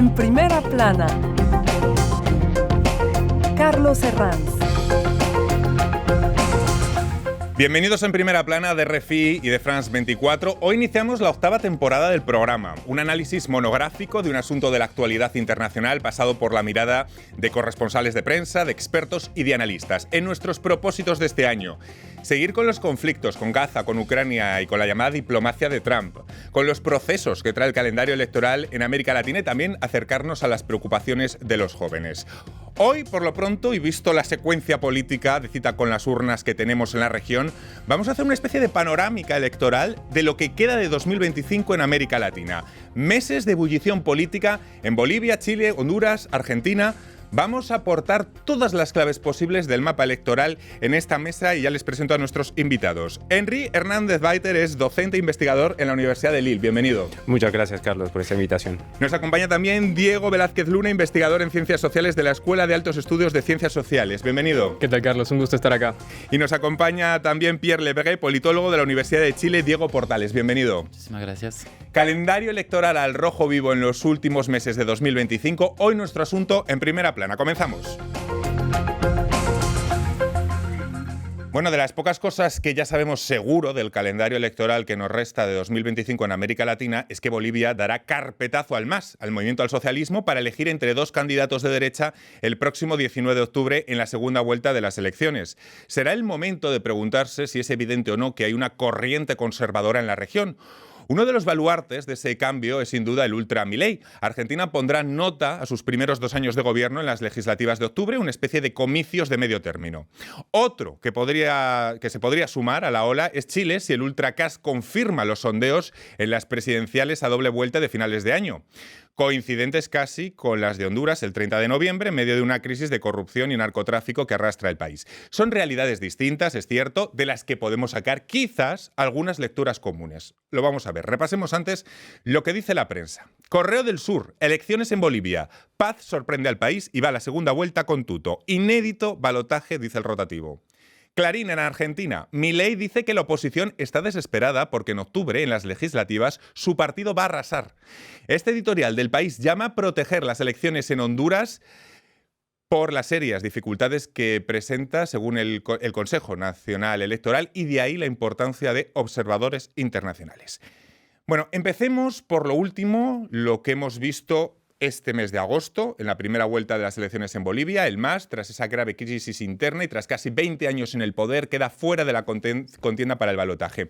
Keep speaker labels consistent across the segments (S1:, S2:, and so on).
S1: En primera plana, Carlos Herranz.
S2: Bienvenidos en Primera Plana de RFI y de France 24. Hoy iniciamos la octava temporada del programa, un análisis monográfico de un asunto de la actualidad internacional pasado por la mirada de corresponsales de prensa, de expertos y de analistas. En nuestros propósitos de este año, seguir con los conflictos con Gaza, con Ucrania y con la llamada diplomacia de Trump, con los procesos que trae el calendario electoral en América Latina y también acercarnos a las preocupaciones de los jóvenes. Hoy, por lo pronto, y visto la secuencia política de cita con las urnas que tenemos en la región, vamos a hacer una especie de panorámica electoral de lo que queda de 2025 en América Latina. Meses de ebullición política en Bolivia, Chile, Honduras, Argentina. Vamos a aportar todas las claves posibles del mapa electoral en esta mesa y ya les presento a nuestros invitados. Henry Hernández Baiter es docente e investigador en la Universidad de Lille. Bienvenido.
S3: Muchas gracias, Carlos, por esta invitación.
S2: Nos acompaña también Diego Velázquez Luna, investigador en Ciencias Sociales de la Escuela de Altos Estudios de Ciencias Sociales. Bienvenido.
S4: ¿Qué tal, Carlos? Un gusto estar acá.
S2: Y nos acompaña también Pierre Lebré, politólogo de la Universidad de Chile. Diego Portales, bienvenido.
S5: Muchísimas gracias.
S2: Calendario electoral al rojo vivo en los últimos meses de 2025. Hoy nuestro asunto en Primera Plana. Comenzamos. Bueno, de las pocas cosas que ya sabemos seguro del calendario electoral que nos resta de 2025 en América Latina es que Bolivia dará carpetazo al MAS, al Movimiento al Socialismo, para elegir entre dos candidatos de derecha el próximo 19 de octubre en la segunda vuelta de las elecciones. Será el momento de preguntarse si es evidente o no que hay una corriente conservadora en la región. Uno de los baluartes de ese cambio es sin duda el ultra Milei. Argentina pondrá nota a sus primeros 2 años de gobierno en las legislativas de octubre, una especie de comicios de medio término. Otro que se podría sumar a la ola es Chile si el ultra Kast confirma los sondeos en las presidenciales a doble vuelta de finales de año, coincidentes casi con las de Honduras el 30 de noviembre en medio de una crisis de corrupción y narcotráfico que arrastra el país. Son realidades distintas, es cierto, de las que podemos sacar quizás algunas lecturas comunes. Lo vamos a ver. Repasemos antes lo que dice la prensa. Correo del Sur, elecciones en Bolivia. Paz sorprende al país y va a la segunda vuelta con tuto. Inédito balotaje, dice el rotativo. Clarín, en Argentina, Milei dice que la oposición está desesperada porque en octubre, en las legislativas, su partido va a arrasar. Este editorial del País llama a proteger las elecciones en Honduras por las serias dificultades que presenta, según el Consejo Nacional Electoral, y de ahí la importancia de observadores internacionales. Bueno, empecemos por lo último, lo que hemos visto este mes de agosto, en la primera vuelta de las elecciones en Bolivia. El MAS, tras esa grave crisis interna y tras casi 20 años en el poder, queda fuera de la contienda para el balotaje.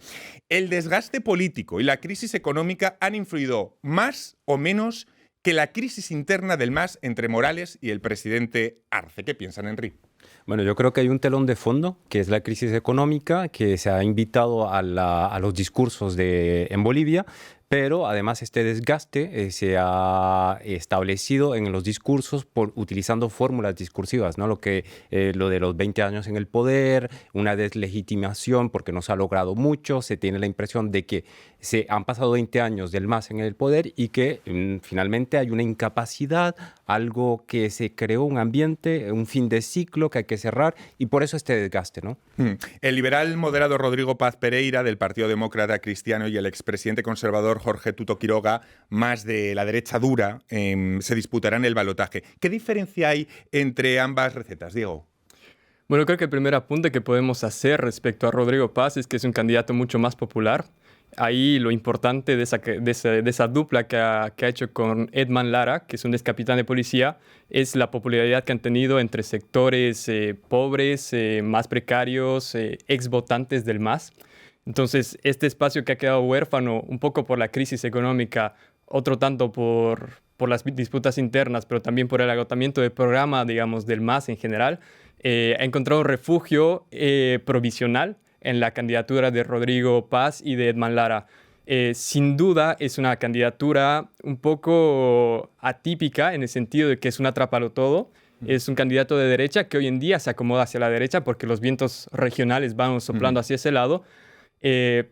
S2: El desgaste político y la crisis económica han influido más o menos que la crisis interna del MAS entre Morales y el presidente Arce. ¿Qué piensan, Henry?
S3: Bueno, yo creo que hay un telón de fondo, que es la crisis económica, que se ha invitado a los discursos en Bolivia, pero además este desgaste se ha establecido en los discursos utilizando fórmulas discursivas, ¿no? Lo de los 20 años en el poder, una deslegitimación porque no se ha logrado mucho, se tiene la impresión de que se han pasado 20 años del MAS en el poder y que finalmente hay una incapacidad, algo que se creó, un ambiente, un fin de ciclo que hay que cerrar y por eso este desgaste, ¿no?
S2: El liberal moderado Rodrigo Paz Pereira del Partido Demócrata Cristiano y el expresidente conservador Jorge Tuto Quiroga, más de la derecha dura, se disputarán el balotaje. ¿Qué diferencia hay entre ambas recetas, Diego?
S4: Bueno, creo que el primer apunte que podemos hacer respecto a Rodrigo Paz es que es un candidato mucho más popular. Ahí lo importante de esa dupla que ha hecho con Edman Lara, que es un excapitán de policía, es la popularidad que han tenido entre sectores pobres, más precarios, exvotantes del MAS. Entonces, este espacio que ha quedado huérfano un poco por la crisis económica, otro tanto por las disputas internas, pero también por el agotamiento del programa, digamos, del MAS en general, ha encontrado un refugio provisional en la candidatura de Rodrigo Paz y de Edman Lara. Sin duda es una candidatura un poco atípica en el sentido de que es un atrápalo-todo. Es un candidato de derecha que hoy en día se acomoda hacia la derecha porque los vientos regionales van soplando hacia ese lado,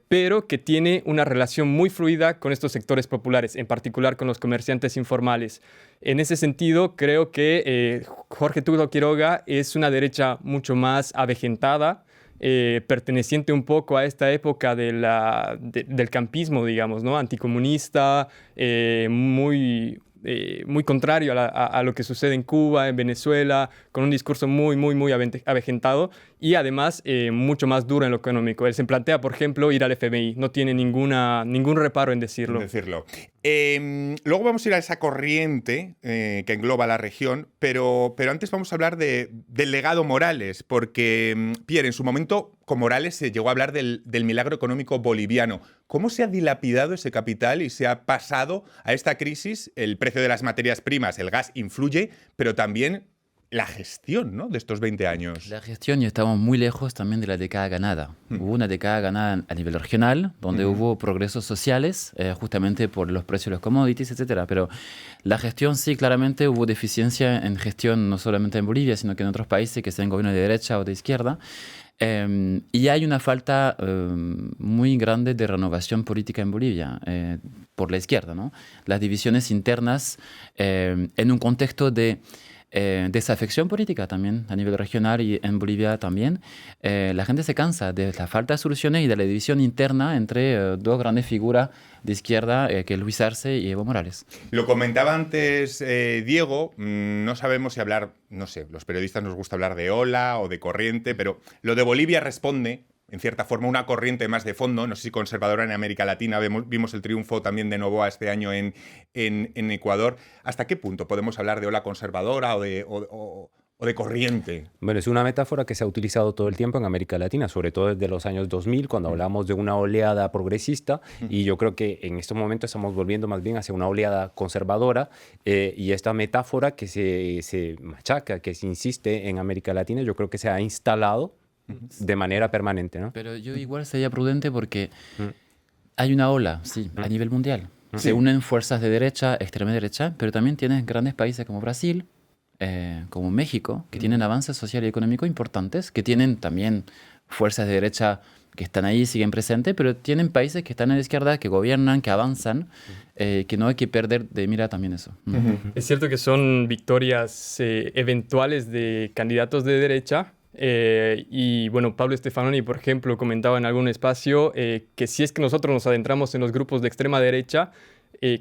S4: pero que tiene una relación muy fluida con estos sectores populares, en particular con los comerciantes informales. En ese sentido, creo que Jorge Tuto Quiroga es una derecha mucho más avejentada, perteneciente un poco a esta época del campismo, digamos, ¿no? Anticomunista, muy muy contrario a lo que sucede en Cuba, en Venezuela, con un discurso muy avejentado y además mucho más duro en lo económico. Él se plantea, por ejemplo, ir al FMI. No tiene ningún reparo en decirlo.
S2: Luego vamos a ir a esa corriente que engloba la región, pero antes vamos a hablar del legado Morales, porque, Pierre, en su momento con Morales se llegó a hablar del milagro económico boliviano. ¿Cómo se ha dilapidado ese capital y se ha pasado a esta crisis? El precio de las materias primas, el gas, influye, pero también la gestión, ¿no?, de estos 20 años.
S5: La gestión, y estamos muy lejos también de la década ganada. Hubo una década ganada a nivel regional, donde hubo progresos sociales, justamente por los precios de los commodities, etcétera. Pero la gestión, sí, claramente hubo deficiencia en gestión, no solamente en Bolivia, sino que en otros países que sean gobiernos de derecha o de izquierda. Y hay una falta muy grande de renovación política en Bolivia por la izquierda, ¿no? Las divisiones internas en un contexto de desafección política también a nivel regional y en Bolivia también. La gente se cansa de la falta de soluciones y de la división interna entre dos grandes figuras de izquierda, que es Luis Arce y Evo Morales.
S2: Lo comentaba antes Diego, no sabemos si hablar, no sé, los periodistas nos gusta hablar de ola o de corriente, pero lo de Bolivia responde en cierta forma, una corriente más de fondo, no sé si conservadora en América Latina. Vimos el triunfo también de Noboa este año en Ecuador. ¿Hasta qué punto podemos hablar de ola conservadora o de corriente?
S3: Bueno, es una metáfora que se ha utilizado todo el tiempo en América Latina, sobre todo desde los años 2000, cuando hablamos de una oleada progresista, y yo creo que en estos momentos estamos volviendo más bien hacia una oleada conservadora, y esta metáfora que se machaca, que se insiste en América Latina, yo creo que se ha instalado de manera permanente, ¿no?
S5: Pero yo igual sería prudente porque hay una ola, sí, a nivel mundial. Se unen fuerzas de derecha, extrema derecha, pero también tienes grandes países como Brasil, como México, que tienen avances social y económico importantes, que tienen también fuerzas de derecha que están ahí, siguen presentes, pero tienen países que están en la izquierda, que gobiernan, que avanzan, que no hay que perder de mira también eso.
S4: Es cierto que son victorias eventuales de candidatos de derecha. Y bueno, Pablo Stefanoni, por ejemplo, comentaba en algún espacio que si es que nosotros nos adentramos en los grupos de extrema derecha,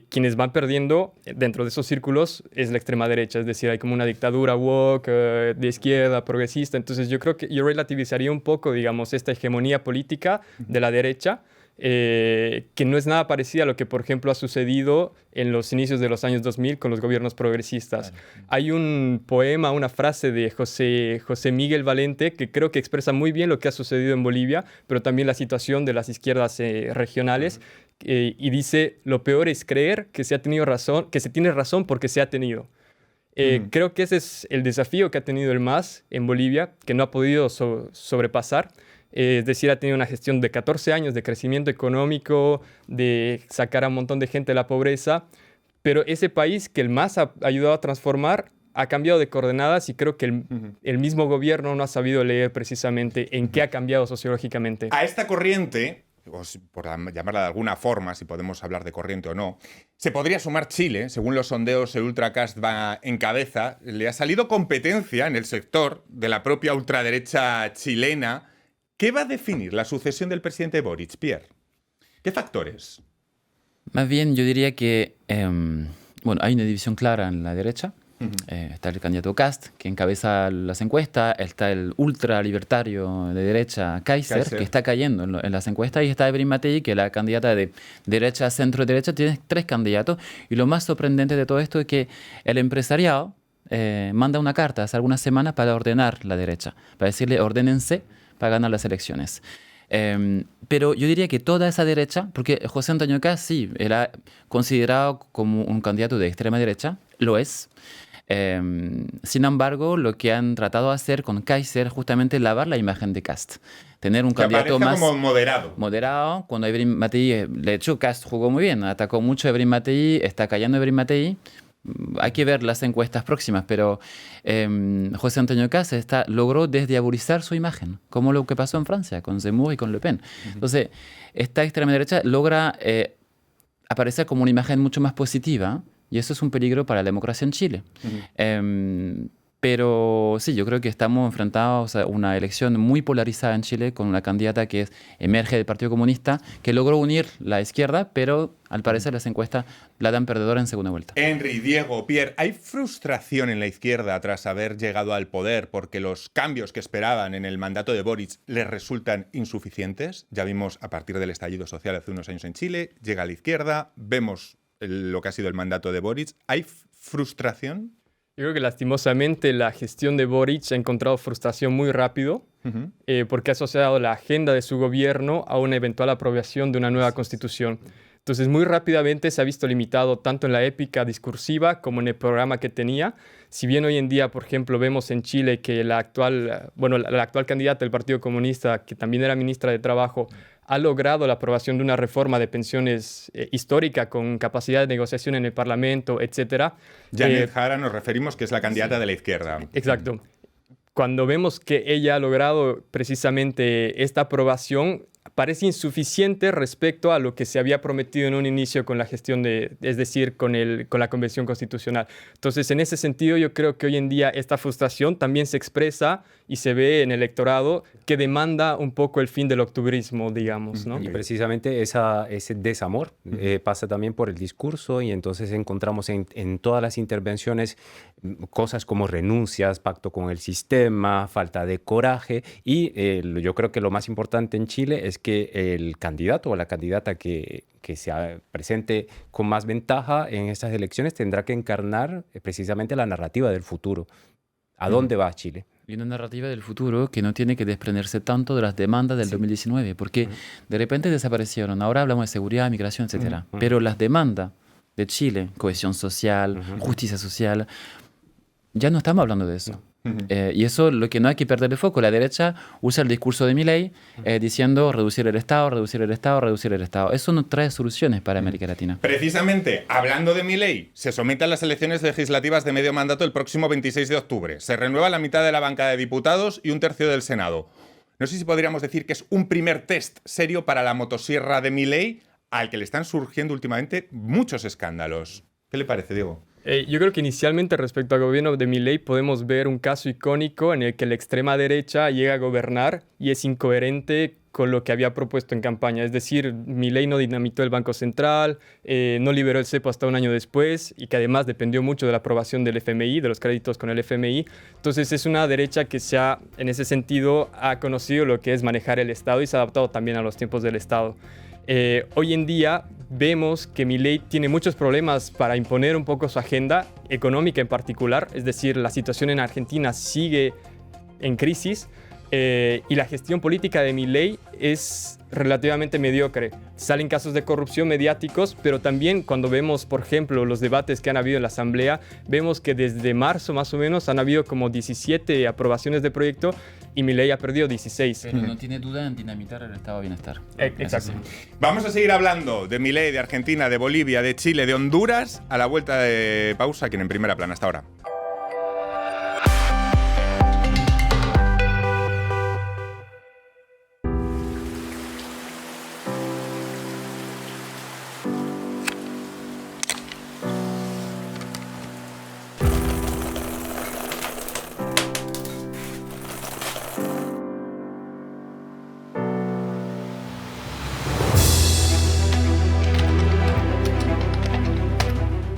S4: quienes van perdiendo dentro de esos círculos es la extrema derecha, es decir, hay como una dictadura woke, de izquierda, progresista. Entonces yo creo que yo relativizaría un poco, digamos, esta hegemonía política de la derecha, que no es nada parecida a lo que, por ejemplo, ha sucedido en los inicios de los años 2000 con los gobiernos progresistas. Claro. Hay un poema, una frase de José Miguel Valente que creo que expresa muy bien lo que ha sucedido en Bolivia, pero también la situación de las izquierdas regionales, y dice: lo peor es creer que se tiene razón porque se ha tenido. Creo que ese es el desafío que ha tenido el MAS en Bolivia, que no ha podido sobrepasar. Es decir, ha tenido una gestión de 14 años de crecimiento económico, de sacar a un montón de gente de la pobreza, pero ese país que el MAS ha ayudado a transformar ha cambiado de coordenadas, y creo que el mismo gobierno no ha sabido leer precisamente en qué ha cambiado sociológicamente.
S2: A esta corriente, por llamarla de alguna forma, si podemos hablar de corriente o no, se podría sumar Chile. Según los sondeos, el Ultracast va en cabeza. Le ha salido competencia en el sector de la propia ultraderecha chilena. ¿Qué va a definir la sucesión del presidente Boric, Pierre? ¿Qué factores?
S5: Más bien, yo diría que bueno, hay una división clara en la derecha. Está el candidato Kast, que encabeza las encuestas. Está el ultralibertario de derecha, Kaiser, que está cayendo en las encuestas. Y está Ebryn Matei, que es la candidata de derecha, centro-derecha. Tiene 3 candidatos. Y lo más sorprendente de todo esto es que el empresariado manda una carta hace algunas semanas para ordenar la derecha, para decirle: ordénense para ganar las elecciones. Pero yo diría que toda esa derecha, porque José Antonio Kast sí era considerado como un candidato de extrema derecha, lo es. Sin embargo, lo que han tratado de hacer con Kaiser es justamente lavar la imagen de Kast. Tener un candidato más
S2: como moderado.
S5: Moderado. Cuando Ebryn Matei, de hecho, Kast jugó muy bien, atacó mucho a Ebryn Matei, está callando Ebryn Matei. Hay que ver las encuestas próximas, pero José Antonio Kast logró desdiabolizar su imagen, como lo que pasó en Francia con Zemmour y con Le Pen. Entonces, esta extrema derecha logra aparecer como una imagen mucho más positiva, y eso es un peligro para la democracia en Chile. Pero sí, yo creo que estamos enfrentados a una elección muy polarizada en Chile con una candidata que emerge del Partido Comunista, que logró unir la izquierda, pero al parecer las encuestas la dan perdedora en segunda vuelta.
S2: Henry, Diego, Pierre, ¿hay frustración en la izquierda tras haber llegado al poder porque los cambios que esperaban en el mandato de Boric les resultan insuficientes? Ya vimos a partir del estallido social hace unos años en Chile, llega a la izquierda, vemos lo que ha sido el mandato de Boric. ¿Hay frustración?
S4: Yo creo que lastimosamente la gestión de Boric ha encontrado frustración muy rápido porque ha asociado la agenda de su gobierno a una eventual aprobación de una nueva constitución. Entonces, muy rápidamente se ha visto limitado tanto en la épica discursiva como en el programa que tenía. Si bien hoy en día, por ejemplo, vemos en Chile que la actual candidata del Partido Comunista, que también era ministra de Trabajo, ha logrado la aprobación de una reforma de pensiones histórica con capacidad de negociación en el Parlamento, etc.
S2: Janet Jara nos referimos que es la candidata de la izquierda.
S4: Exacto. Cuando vemos que ella ha logrado precisamente esta aprobación, parece insuficiente respecto a lo que se había prometido en un inicio con la gestión es decir, con la Convención Constitucional. Entonces, en ese sentido, yo creo que hoy en día esta frustración también se expresa y se ve en el electorado que demanda un poco el fin del octubrismo, digamos, ¿no?
S3: Y precisamente ese desamor pasa también por el discurso y entonces encontramos en todas las intervenciones cosas como renuncias, pacto con el sistema, falta de coraje y yo creo que lo más importante en Chile es que el candidato o la candidata que se presente con más ventaja en estas elecciones tendrá que encarnar precisamente la narrativa del futuro. ¿A dónde va Chile?
S5: Y una narrativa del futuro que no tiene que desprenderse tanto de las demandas del 2019, porque de repente desaparecieron. Ahora hablamos de seguridad, migración, etc. Pero las demandas de Chile, cohesión social, justicia social, ya no estamos hablando de eso. Y eso lo que no hay que perder de foco. La derecha usa el discurso de Milei diciendo reducir el Estado, reducir el Estado, reducir el Estado. Eso no trae soluciones para América Latina.
S2: Precisamente, hablando de Milei, se somete a las elecciones legislativas de medio mandato el próximo 26 de octubre. Se renueva la mitad de la bancada de diputados y un tercio del Senado. No sé si podríamos decir que es un primer test serio para la motosierra de Milei, al que le están surgiendo últimamente muchos escándalos. ¿Qué le parece, Diego?
S4: Yo creo que inicialmente respecto al gobierno de Milei podemos ver un caso icónico en el que la extrema derecha llega a gobernar y es incoherente con lo que había propuesto en campaña. Es decir, Milei no dinamitó el Banco Central, no liberó el cepo hasta un año después y que además dependió mucho de la aprobación del FMI, de los créditos con el FMI. Entonces es una derecha que en ese sentido ha conocido lo que es manejar el Estado y se ha adaptado también a los tiempos del Estado. Hoy en día vemos que Milei tiene muchos problemas para imponer un poco su agenda económica en particular, es decir, la situación en Argentina sigue en crisis y la gestión política de Milei es relativamente mediocre. Salen casos de corrupción mediáticos, pero también cuando vemos, por ejemplo, los debates que han habido en la Asamblea, vemos que desde marzo más o menos han habido como 17 aprobaciones de proyecto y Milei ha perdido 16.
S5: Pero no tiene duda en dinamitar el estado de bienestar.
S4: Exacto.
S2: Vamos a seguir hablando de Milei, de Argentina, de Bolivia, de Chile, de Honduras, a la vuelta de pausa, aquí en Primera Plana. Hasta ahora.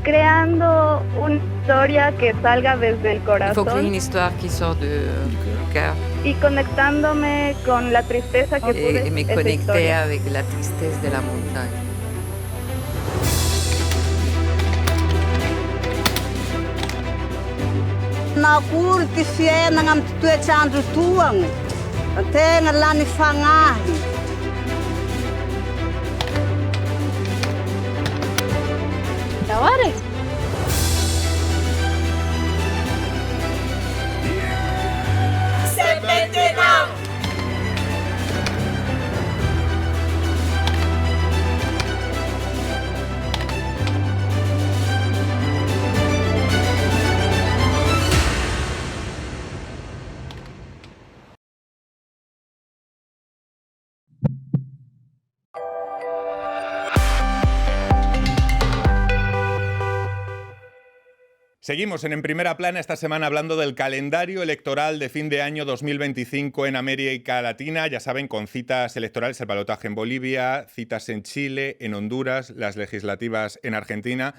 S6: Creando una historia que salga desde el
S7: Il faut créer
S6: corazón
S7: une histoire qui sort du cœur
S6: y conectándome con la tristeza que pude
S7: et me
S6: esa
S7: connecter
S6: historia.
S7: avec la tristesse de la montagne.
S8: Nakory ty fiainana amin'ny toetrandro toagny, tegna lany fagnahy.
S6: Ahora
S2: Seguimos en Primera Plana esta semana hablando del calendario electoral de fin de año 2025 en América Latina. Ya saben, con citas electorales, el balotaje en Bolivia, citas en Chile, en Honduras, las legislativas en Argentina.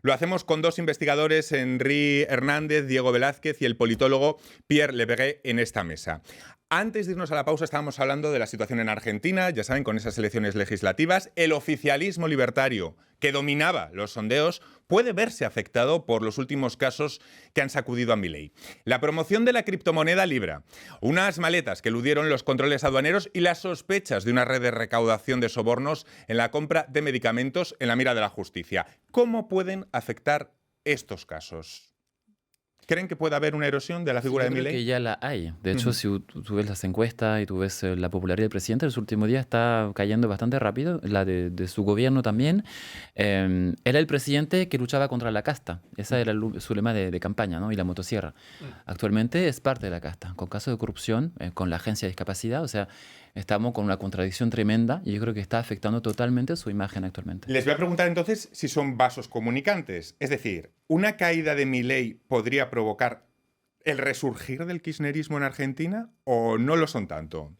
S2: Lo hacemos con dos investigadores, Henry Hernández, Diego Velázquez y el politólogo Pierre Lebegué en esta mesa. Antes de irnos a la pausa estábamos hablando de la situación en Argentina, ya saben, con esas elecciones legislativas. El oficialismo libertario que dominaba los sondeos puede verse afectado por los últimos casos que han sacudido a Milei. La promoción de la criptomoneda Libra, unas maletas que eludieron los controles aduaneros y las sospechas de una red de recaudación de sobornos en la compra de medicamentos en la mira de la justicia. ¿Cómo pueden afectar estos casos? ¿Creen que puede haber una erosión de la figura de Milei?
S5: Creo que ya la hay. De hecho, si tú ves las encuestas y tú ves la popularidad del presidente, en los últimos días está cayendo bastante rápido, la de su gobierno también. Era el presidente que luchaba contra la casta. Ese era su lema de campaña, ¿no? Y la motosierra. Actualmente es parte de la casta, con casos de corrupción, con la agencia de discapacidad. O sea, estamos con una contradicción tremenda y yo creo que está afectando totalmente su imagen actualmente.
S2: Les voy a preguntar entonces si son vasos comunicantes. Es decir, ¿una caída de Milei podría provocar el resurgir del kirchnerismo en Argentina o no lo son tanto?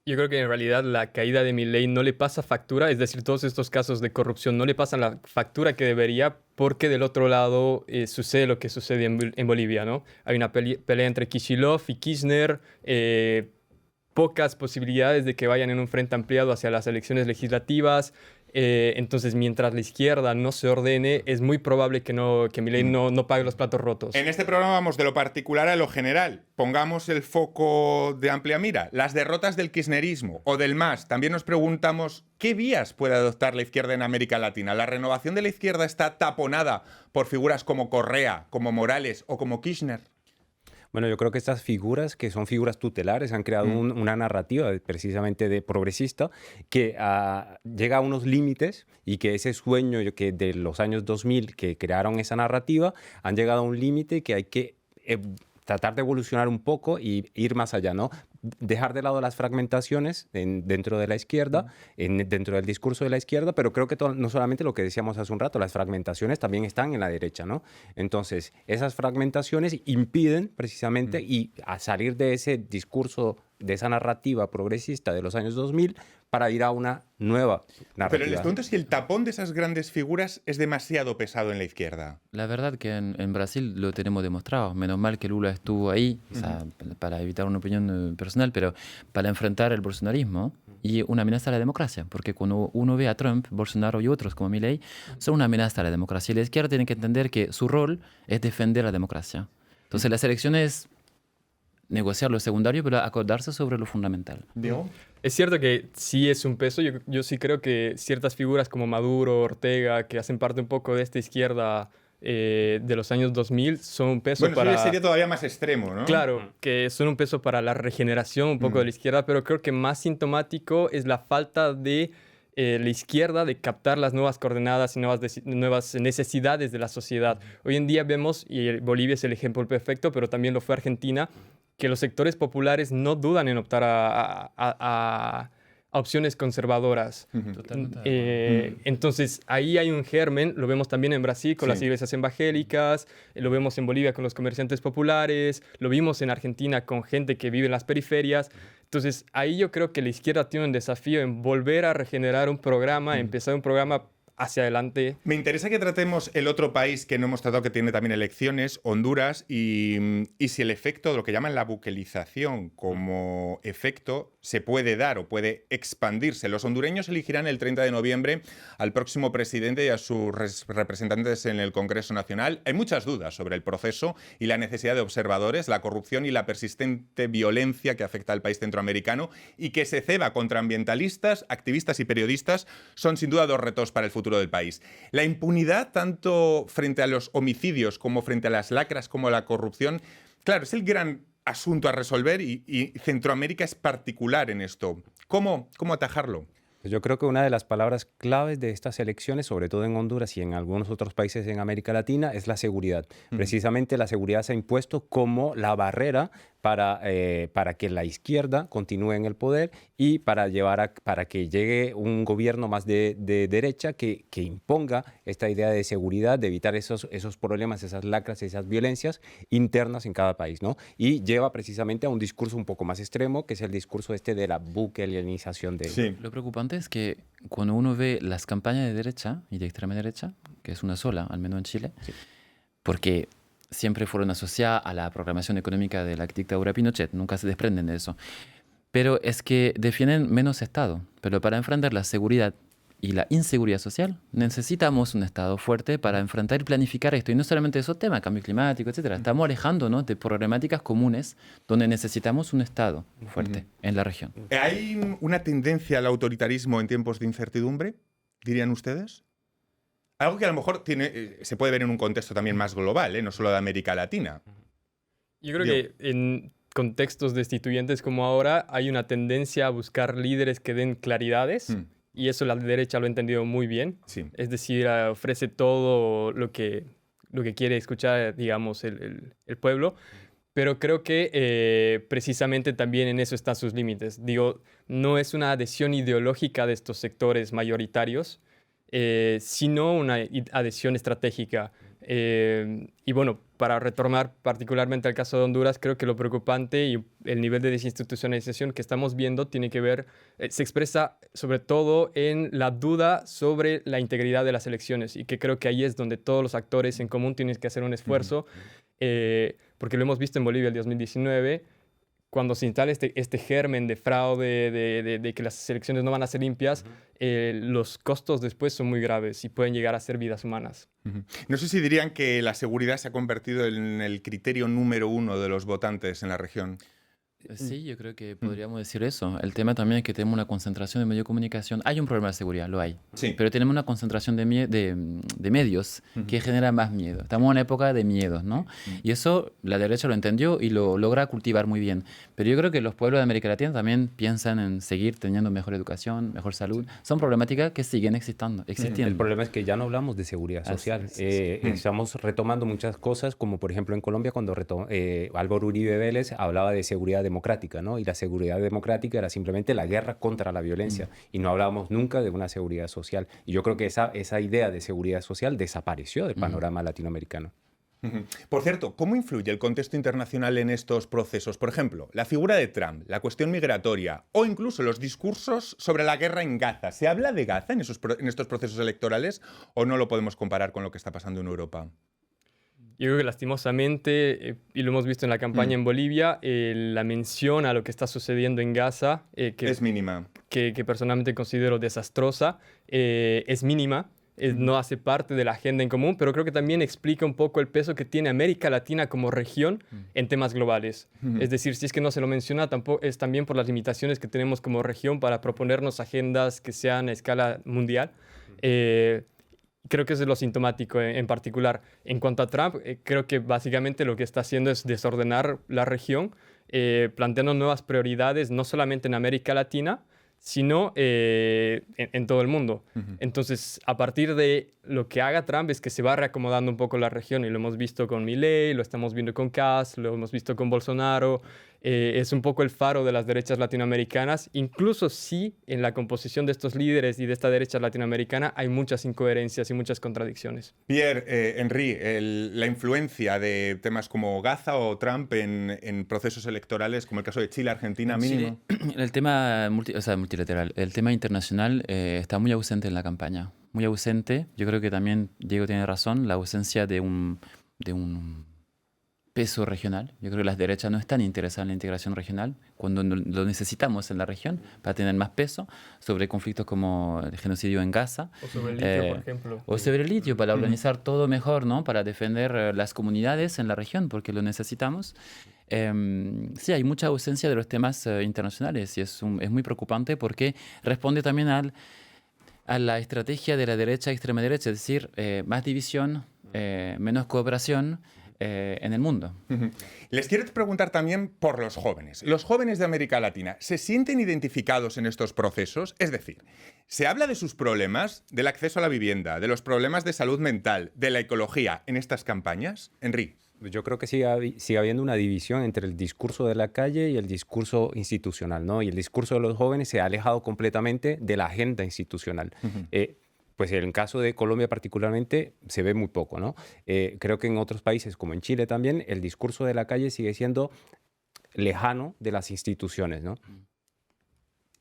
S4: Yo creo que en realidad la caída de Milei no le pasa factura, es decir, todos estos casos de corrupción no le pasan la factura que debería porque del otro lado sucede lo que sucede en Bolivia, ¿no? Hay una pelea entre Kicillof y Kirchner, pocas posibilidades de que vayan en un frente ampliado hacia las elecciones legislativas. Entonces, mientras la izquierda no se ordene, es muy probable que Milei no pague los platos rotos.
S2: En este programa vamos de lo particular a lo general. Pongamos el foco de amplia mira. Las derrotas del kirchnerismo o del MAS. También nos preguntamos qué vías puede adoptar la izquierda en América Latina. ¿La renovación de la izquierda está taponada por figuras como Correa, como Morales o como Kirchner?
S3: Bueno, yo creo que estas figuras, que son figuras tutelares, han creado una narrativa precisamente de progresista que llega a unos límites y que ese sueño que de los años 2000 que crearon esa narrativa han llegado a un límite que hay que tratar de evolucionar un poco y ir más allá, ¿no? Dejar de lado las fragmentaciones dentro de la izquierda, dentro del discurso de la izquierda, pero creo que no solamente lo que decíamos hace un rato, las fragmentaciones también están en la derecha, ¿no? Entonces, esas fragmentaciones impiden precisamente y a salir de ese discurso, de esa narrativa progresista de los años 2000 para ir a una nueva narrativa.
S2: Pero les pregunto si el tapón de esas grandes figuras es demasiado pesado en la izquierda.
S5: La verdad que en Brasil lo tenemos demostrado. Menos mal que Lula estuvo ahí, o sea, para evitar una opinión personal, pero para enfrentar el bolsonarismo y una amenaza a la democracia. Porque cuando uno ve a Trump, Bolsonaro y otros como Milei, son una amenaza a la democracia. Y la izquierda tiene que entender que su rol es defender la democracia. Entonces las elecciones, negociar lo secundario, pero acordarse sobre lo fundamental.
S2: ¿Diego?
S4: Es cierto que sí es un peso. Yo sí creo que ciertas figuras como Maduro, Ortega, que hacen parte un poco de esta izquierda de los años 2000, son un peso
S2: para... Bueno, eso sería todavía más extremo, ¿no?
S4: Claro, que son un peso para la regeneración un poco de la izquierda, pero creo que más sintomático es la falta de la izquierda de captar las nuevas coordenadas y nuevas necesidades de la sociedad. Hoy en día vemos, y Bolivia es el ejemplo perfecto, pero también lo fue Argentina, que los sectores populares no dudan en optar a opciones conservadoras. Entonces, ahí hay un germen, lo vemos también en Brasil con las iglesias evangélicas, lo vemos en Bolivia con los comerciantes populares, lo vimos en Argentina con gente que vive en las periferias. Entonces, ahí yo creo que la izquierda tiene un desafío en volver a regenerar un programa, empezar un programa hacia adelante.
S2: Me interesa que tratemos el otro país que no hemos tratado, que tiene también elecciones, Honduras, y si el efecto de lo que llaman la buquelización como efecto se puede dar o puede expandirse. Los hondureños elegirán el 30 de noviembre al próximo presidente y a sus representantes en el Congreso Nacional. Hay muchas dudas sobre el proceso y la necesidad de observadores, la corrupción y la persistente violencia que afecta al país centroamericano, y que se ceba contra ambientalistas, activistas y periodistas son sin duda dos retos para el futuro del país. La impunidad, tanto frente a los homicidios como frente a las lacras como a la corrupción, claro, es el gran asunto a resolver y Centroamérica es particular en esto. ¿Cómo atajarlo?
S3: Yo creo que una de las palabras claves de estas elecciones, sobre todo en Honduras y en algunos otros países en América Latina, es la seguridad. Precisamente la seguridad se ha impuesto como la barrera para que la izquierda continúe en el poder y para que llegue un gobierno más de derecha que imponga esta idea de seguridad, de evitar esos problemas, esas lacras, esas violencias internas en cada país, ¿no? Y lleva precisamente a un discurso un poco más extremo, que es el discurso de la buquelianización de...
S2: Sí.
S5: Lo preocupante es que cuando uno ve las campañas de derecha y de extrema derecha, que es una sola, al menos en Chile, porque siempre fueron asociadas a la programación económica de la dictadura de Pinochet, nunca se desprenden de eso. Pero es que defienden menos Estado. Pero para enfrentar la seguridad y la inseguridad social, necesitamos un Estado fuerte para enfrentar y planificar esto. Y no solamente esos temas, cambio climático, etcétera. Estamos alejándonos de problemáticas comunes donde necesitamos un Estado fuerte en la región.
S2: ¿Hay una tendencia al autoritarismo en tiempos de incertidumbre, dirían ustedes? Algo que a lo mejor se puede ver en un contexto también más global, no solo de América Latina.
S4: Yo creo que en contextos destituyentes como ahora hay una tendencia a buscar líderes que den claridades y eso la derecha lo ha entendido muy bien.
S2: Sí.
S4: Es decir, ofrece todo lo que quiere escuchar, digamos, el pueblo. Pero creo que precisamente también en eso están sus límites. Digo, no es una adhesión ideológica de estos sectores mayoritarios, sino una adhesión estratégica. Y bueno, para retomar particularmente al caso de Honduras, creo que lo preocupante y el nivel de desinstitucionalización que estamos viendo tiene que ver, se expresa sobre todo en la duda sobre la integridad de las elecciones y que creo que ahí es donde todos los actores en común tienen que hacer un esfuerzo, porque lo hemos visto en Bolivia el 2019, cuando se instala este germen de fraude, de que las elecciones no van a ser limpias, los costos después son muy graves y pueden llegar a ser vidas humanas.
S2: No sé si dirían que la seguridad se ha convertido en el criterio número 1 de los votantes en la región.
S5: Sí, yo creo que podríamos decir eso. El tema también es que tenemos una concentración de medios de comunicación. Hay un problema de seguridad, lo hay.
S2: Sí.
S5: Pero tenemos una concentración de medios que genera más miedo. Estamos en una época de miedos, ¿no? Y eso la derecha lo entendió y lo logra cultivar muy bien. Pero yo creo que los pueblos de América Latina también piensan en seguir teniendo mejor educación, mejor salud. Son problemáticas que siguen existiendo.
S3: El problema es que ya no hablamos de seguridad social. Estamos retomando muchas cosas, como por ejemplo en Colombia cuando Álvaro Uribe Vélez hablaba de seguridad democrática, ¿no? Y la seguridad democrática era simplemente la guerra contra la violencia y no hablábamos nunca de una seguridad social. Y yo creo que esa idea de seguridad social desapareció del panorama latinoamericano.
S2: Por cierto, ¿cómo influye el contexto internacional en estos procesos? Por ejemplo, la figura de Trump, la cuestión migratoria o incluso los discursos sobre la guerra en Gaza. ¿Se habla de Gaza en estos procesos electorales o no lo podemos comparar con lo que está pasando en Europa?
S4: Yo creo que lastimosamente, y lo hemos visto en la campaña en Bolivia, la mención a lo que está sucediendo en Gaza, que
S2: es mínima.
S4: Que personalmente considero desastrosa, es mínima. No hace parte de la agenda en común, pero creo que también explica un poco el peso que tiene América Latina como región en temas globales. Es decir, si es que no se lo menciona, tampoco es también por las limitaciones que tenemos como región para proponernos agendas que sean a escala mundial. Creo que eso es lo sintomático en particular. En cuanto a Trump, creo que básicamente lo que está haciendo es desordenar la región, planteando nuevas prioridades, no solamente en América Latina, sino en todo el mundo. Entonces, a partir de lo que haga Trump es que se va reacomodando un poco la región y lo hemos visto con Milei, lo estamos viendo con Kast, lo hemos visto con Bolsonaro. Es un poco el faro de las derechas latinoamericanas, incluso si en la composición de estos líderes y de esta derecha latinoamericana hay muchas incoherencias y muchas contradicciones.
S2: Pierre, Henry, la influencia de temas como Gaza o Trump en procesos electorales, como el caso de Chile, Argentina, mínimo.
S5: Chile, el tema multilateral, el tema internacional está muy ausente en la campaña, muy ausente. Yo creo que también Diego tiene razón, la ausencia de un peso regional. Yo creo que las derechas no están interesadas en la integración regional cuando lo necesitamos en la región para tener más peso sobre conflictos como el genocidio en Gaza.
S4: O sobre el litio, por ejemplo.
S5: O sobre el litio, para organizar todo mejor, ¿no? Para defender las comunidades en la región, porque lo necesitamos. Sí, hay mucha ausencia de los temas internacionales y es muy preocupante porque responde también a la estrategia de la derecha, extrema derecha, es decir, más división, menos cooperación, en el mundo.
S2: Les quiero preguntar también por los jóvenes. ¿Los jóvenes de América Latina se sienten identificados en estos procesos? Es decir, ¿se habla de sus problemas, del acceso a la vivienda, de los problemas de salud mental, de la ecología en estas campañas? Henry.
S3: Yo creo que sigue habiendo una división entre el discurso de la calle y el discurso institucional, ¿no? Y el discurso de los jóvenes se ha alejado completamente de la agenda institucional. Pues en el caso de Colombia particularmente se ve muy poco, ¿no? Creo que en otros países, como en Chile también, el discurso de la calle sigue siendo lejano de las instituciones, ¿no?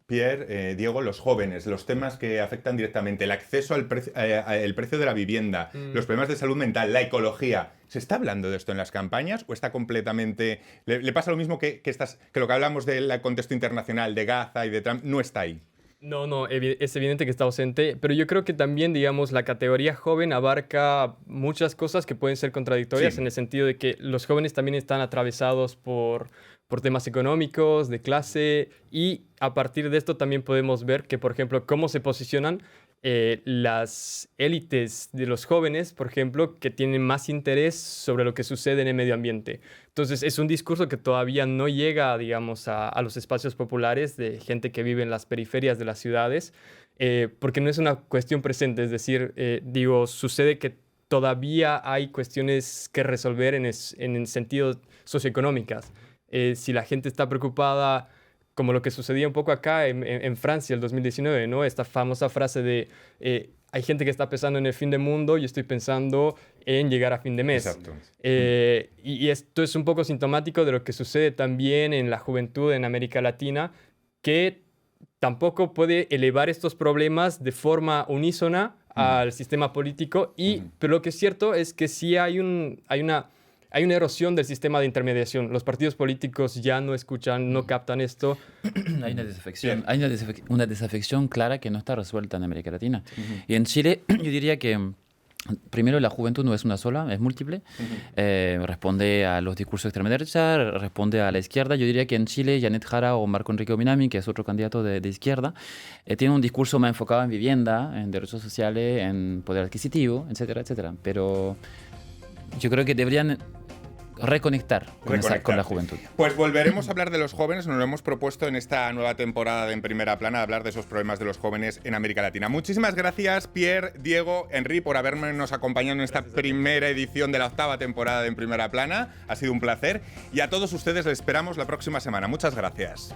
S2: Pierre, Diego, los jóvenes, los temas que afectan directamente, el acceso al el precio de la vivienda, los problemas de salud mental, la ecología. ¿Se está hablando de esto en las campañas o está completamente... ¿Le pasa lo mismo que lo que hablamos del contexto internacional de Gaza y de Trump no está ahí?
S4: No, es evidente que está ausente, pero yo creo que también, digamos, la categoría joven abarca muchas cosas que pueden ser contradictorias, en el sentido de que los jóvenes también están atravesados por temas económicos, de clase, y a partir de esto también podemos ver que, por ejemplo, cómo se posicionan las élites de los jóvenes, por ejemplo, que tienen más interés sobre lo que sucede en el medio ambiente. Entonces, es un discurso que todavía no llega, digamos, a los espacios populares de gente que vive en las periferias de las ciudades, porque no es una cuestión presente. Es decir, sucede que todavía hay cuestiones que resolver en el sentido socioeconómicas. Si la gente está preocupada, como lo que sucedía un poco acá en Francia el 2019, ¿no? Esta famosa frase de hay gente que está pensando en el fin del mundo y estoy pensando en llegar a fin de mes.
S2: Exacto.
S4: Y esto es un poco sintomático de lo que sucede también en la juventud en América Latina, que tampoco puede elevar estos problemas de forma unísona al sistema político. Pero lo que es cierto es que sí hay una erosión del sistema de intermediación. Los partidos políticos ya no escuchan, no captan esto.
S5: Hay una desafección. Hay una desafección clara que no está resuelta en América Latina. Y en Chile, yo diría que, primero, la juventud no es una sola, es múltiple. Responde a los discursos de extrema derecha, responde a la izquierda. Yo diría que en Chile, Janet Jara o Marco Enrique Ominami, que es otro candidato de izquierda, tiene un discurso más enfocado en vivienda, en derechos sociales, en poder adquisitivo, etcétera, etcétera. Pero yo creo que deberían reconectar con la juventud.
S2: Pues volveremos a hablar de los jóvenes, nos lo hemos propuesto en esta nueva temporada de En Primera Plana, hablar de esos problemas de los jóvenes en América Latina. Muchísimas gracias, Pierre, Diego, Henry, por habernos acompañado en esta primera edición de la 8ª temporada de En Primera Plana. Ha sido un placer y a todos ustedes les esperamos la próxima semana. Muchas gracias.